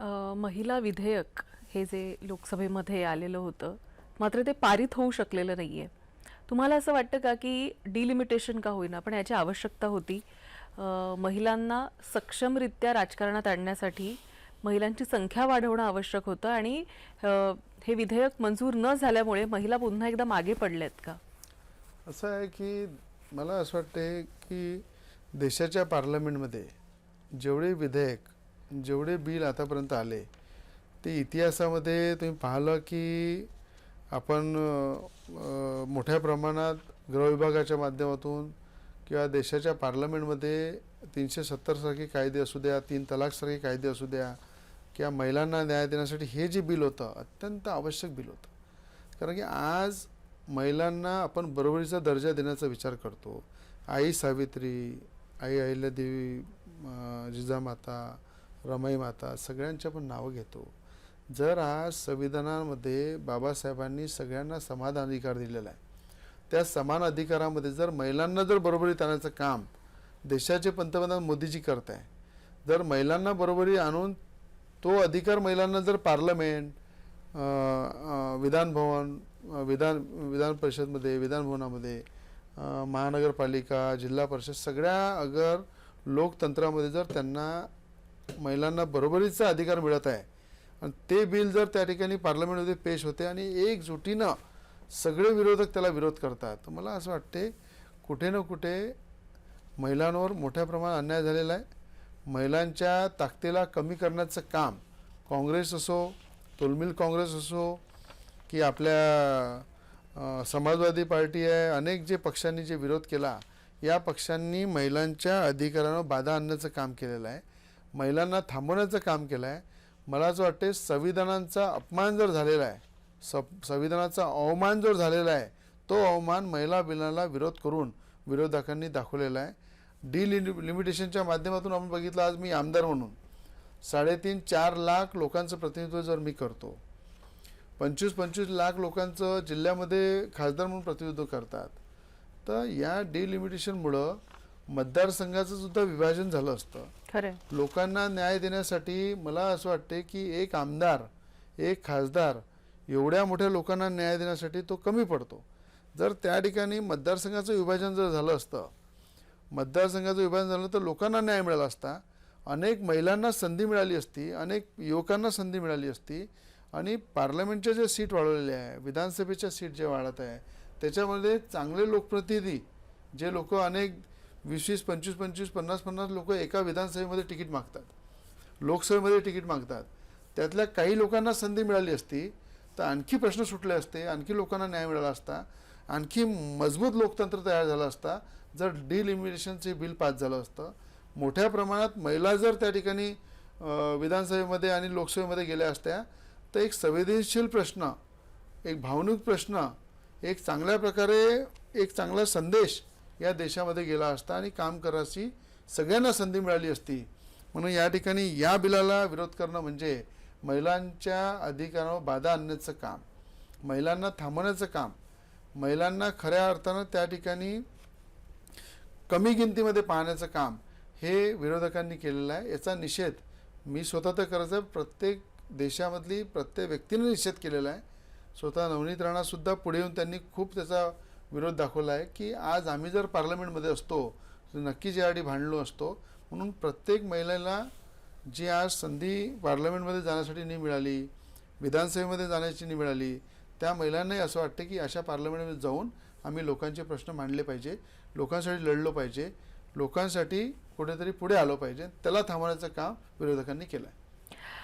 महिला विधेयक हे जे लोकसभेमध्ये आलेलं होतं, मात्र ते पारित होऊ शकलेलं नाहीये. तुम्हाला असं वाटतं का की डिलिमिटेशन का होईना पण याची आवश्यकता होती? महिलांना सक्षमरित्या राजकारणात आणण्यासाठी महिलांची संख्या वाढवणं आवश्यक होतं आणि हे विधेयक मंजूर न झाल्यामुळे महिला पुन्हा एकदा मागे पडल्यात का? असं आहे की मला असं वाटते की देशाच्या पार्लमेंटमध्ये जेवढे विधेयक जेवढे बिल आतापर्यंत आले ते इतिहासामध्ये तुम्ही पाहिलं की आपण मोठ्या प्रमाणात गृहविभागाच्या माध्यमातून किंवा देशाच्या पार्लमेंटमध्ये 370 सारखे कायदे असू द्या, 3 तलाक सारखे कायदे असू द्या किंवा महिलांना न्याय देण्यासाठी हे जे बिल होतं अत्यंत आवश्यक बिल होतं. कारण की आज महिलांना आपण बरोबरीचा दर्जा देण्याचा विचार करतो. आई सावित्री, आई अहिल्यादेवी, जिजामाता, रमाई माता सगळ्यांच्या पण नावं घेतो. जर आज संविधानामध्ये बाबासाहेबांनी सगळ्यांना समान अधिकार दिलेला आहे, त्या समान अधिकारामध्ये जर महिलांना जर बरोबरीत आणायचं काम देशाचे पंतप्रधान मोदीजी करत आहे, जर महिलांना बरोबरी आणून तो अधिकार महिलांना जर पार्लमेंट, विधानभवन, विधान परिषदमध्ये, विधानभवनामध्ये, महानगरपालिका, जिल्हा परिषद सगळ्या अगर लोकतंत्रामध्ये जर त्यांना महिलांना बरोबरीचा अधिकार मिळत आहे आणि ते बिल जर त्या ठिकाणी पार्लमेंटमध्ये पेश होते आणि एकजुटीनं सगळे विरोधक त्याला विरोध करतात, तर मला असं वाटते कुठे ना कुठे महिलांवर मोठ्या प्रमाणात अन्याय झालेला आहे. महिलांच्या ताकदीला कमी करण्याचं काम काँग्रेस असो, तोलमिल काँग्रेस असो की आपल्या समाजवादी पार्टी आहे, अनेक जे पक्षांनी जे विरोध केला या पक्षांनी महिलांच्या अधिकारांवर बाधा आणण्याचं काम केलेलं आहे, महिलांना थांबवण्याचं काम केलं आहे. मला असं वाटते संविधानाचा अपमान जर झालेला आहे, संविधानाचा अवमान जर झालेला आहे, तो अवमान महिला बिलाला विरोध करून विरोधकांनी दाखवलेला आहे. डिलिमिटेशनच्या माध्यमातून आपण बघितलं, आज मी आमदार म्हणून 3.5-4 लाख लोकांचं प्रतिनिधित्व जर मी करतो, 25-25 लाख लोकांचं जिल्ह्यामध्ये खासदार म्हणून प्रतिनिधित्व करतात, तर या डिलिमिटेशनमुळं मतदारसंघाचं सुद्धा विभाजन झालं असतं. खरं लोकांना न्याय देण्यासाठी मला असं वाटते की एक आमदार, एक खासदार एवढ्या मोठ्या लोकांना न्याय देण्यासाठी तो कमी पडतो. जर त्या ठिकाणी मतदारसंघाचं विभाजन जर झालं असतं, मतदारसंघाचं विभाजन झालं तर लोकांना न्याय मिळाला असता, अनेक महिलांना संधी मिळाली असती, अनेक युवकांना संधी मिळाली असती आणि पार्लमेंटच्या जे सीट वाढवलेले आहे, विधानसभेच्या सीट जे वाढत आहे त्याच्यामध्ये चांगले लोकप्रतिनिधी जे लोक अनेक 20-20, 25-25, 50-50 लोक एका विधानसभेमध्ये तिकीट मागतात, लोकसभेमध्ये तिकीट मागतात, त्यातल्या काही लोकांना संधी मिळाली असती तर आणखी प्रश्न सुटले असते, आणखी लोकांना न्याय मिळाला असता, आणखी मजबूत लोकतंत्र तयार झालं असता जर डिलिमिटेशनचे बिल पास झालं असतं. मोठ्या प्रमाणात महिला जर त्या ठिकाणी विधानसभेमध्ये आणि लोकसभेमध्ये गेल्या असत्या तर एक संवेदनशील प्रश्न, एक भावनिक प्रश्न, एक चांगल्या प्रकारे एक चांगला संदेश या देशामध्ये गेला असता आणि काम करायची सगळ्यांना संधी मिळाली असती. म्हणून या ठिकाणी या बिलाला विरोध करणं म्हणजे महिलांच्या अधिकारांवर बाधा आणण्याचं काम, महिलांना थांबवण्याचं काम, महिलांना खऱ्या अर्थानं त्या ठिकाणी कमी किमतीमध्ये पाहण्याचं काम हे विरोधकांनी केलेलं आहे. याचा निषेध मी स्वतः तर करायचं, प्रत्येक देशामधली प्रत्येक व्यक्तीने निषेध केलेला आहे. स्वतः नवनीत राणासुद्धा पुढे येऊन त्यांनी खूप त्याचा विरोध दाखवला आहे की आज आम्ही जर पार्लमेंटमध्ये असतो तर नक्कीच यासाठी भांडलो असतो. म्हणून प्रत्येक महिलेला जी आज संधी पार्लमेंटमध्ये जाण्यासाठी नाही मिळाली, विधानसभेमध्ये जाण्याची नाही मिळाली, त्या महिलांनाही असं वाटतं की अशा पार्लमेंटमध्ये जाऊन आम्ही लोकांचे प्रश्न मांडले पाहिजे, लोकांसाठी लढलो पाहिजे, लोकांसाठी कुठेतरी पुढे आलो पाहिजे. त्याला थांबवण्याचं काम विरोधकांनी केलं आहे.